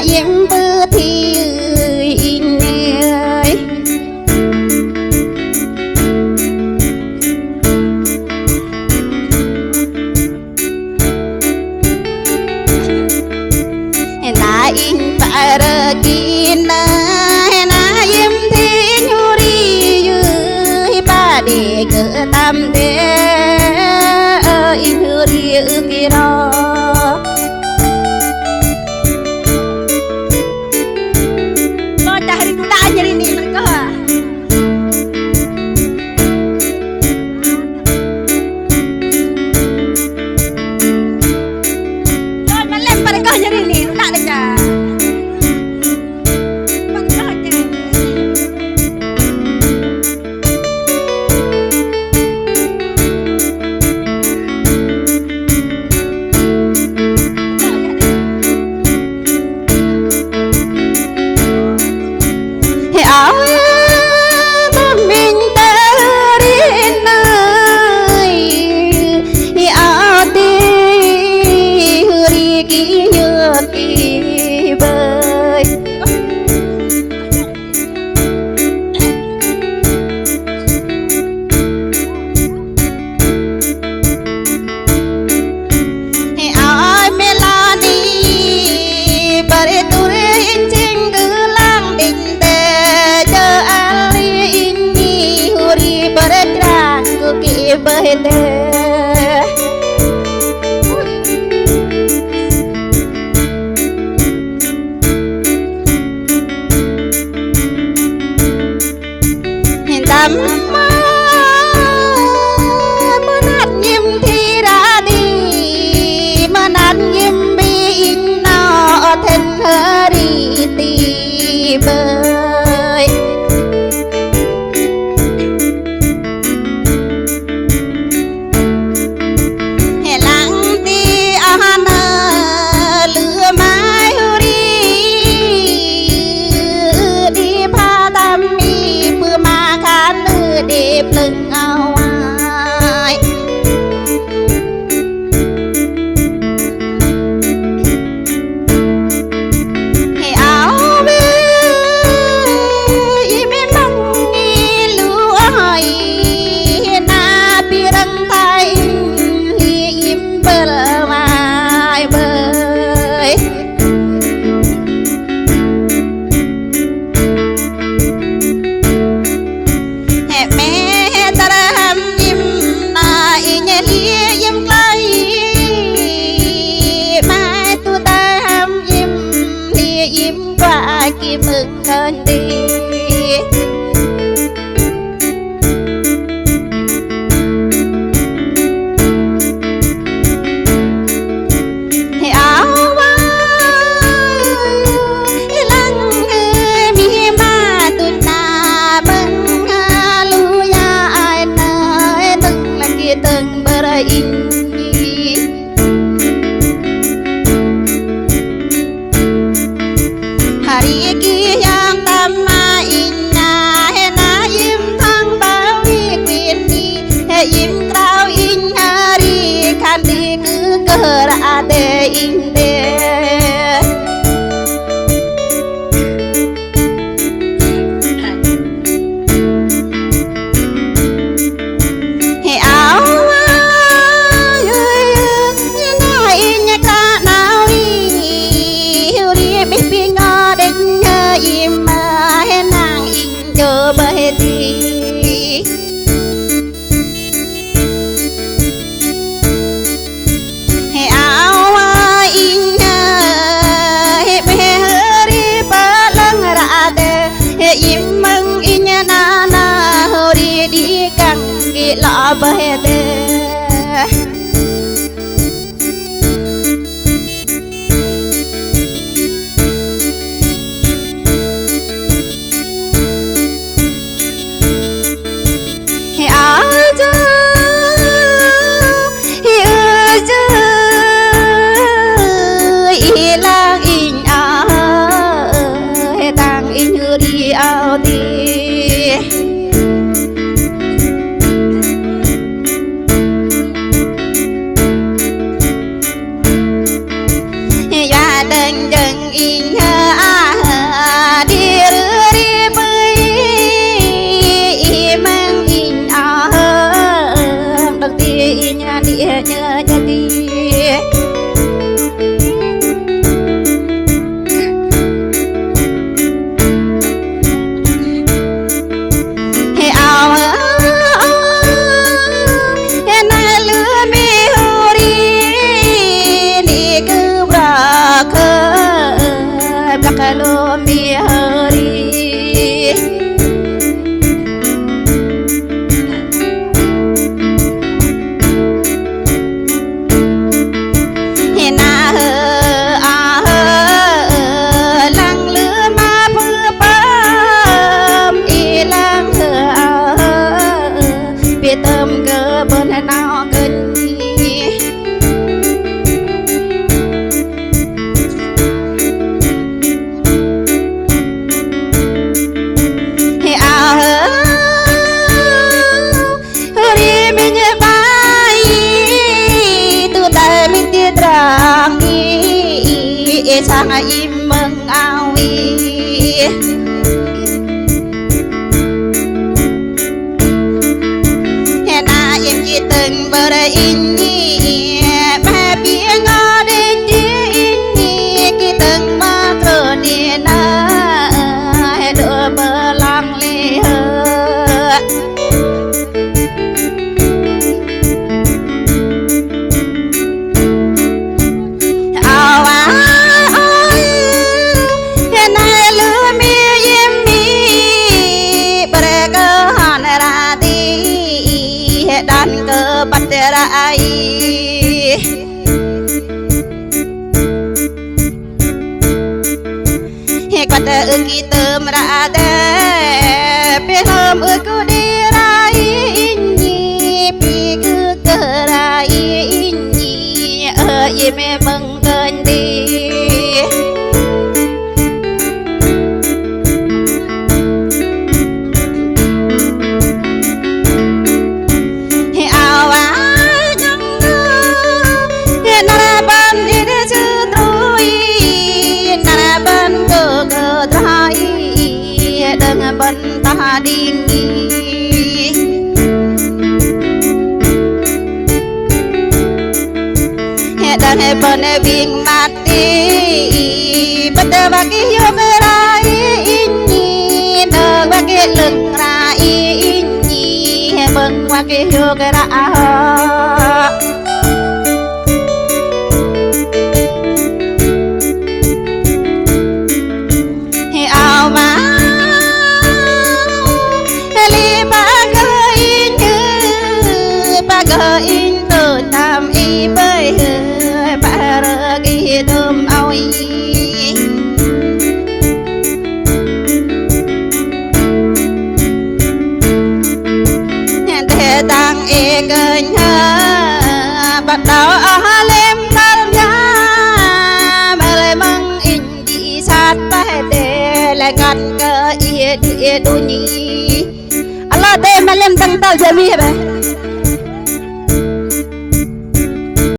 im bơ thì in ơi na in para kina na im thì nhuri ơi ba để cơ tam thế in huri kiro nhớ nhớ đi kalau mi hari hena lang luma pam ilang pitam ke benau geni sang im mừng awi hena em chỉ từng bờ in ba bia ngõ đến in chỉ từng ba cờ nè na đỡ bờ lăng lê dan ke baterai kata kita merada pelam aku dirai ini pi ke kerai ini ye memang kendi dengan bentah dingin dan penebing mati betul bagi yogerai ini dan bagi lengrai ini beng bagi yogerai in từ tam y bơi ba rơ ghi thơm oi thế tăng e gần bắt đầu lên tan giá mà lại mang in đi sát tay để lại ngăn cơ ie địa đôi nhỉ Allah để mà lên tăng tao giờ mi vậy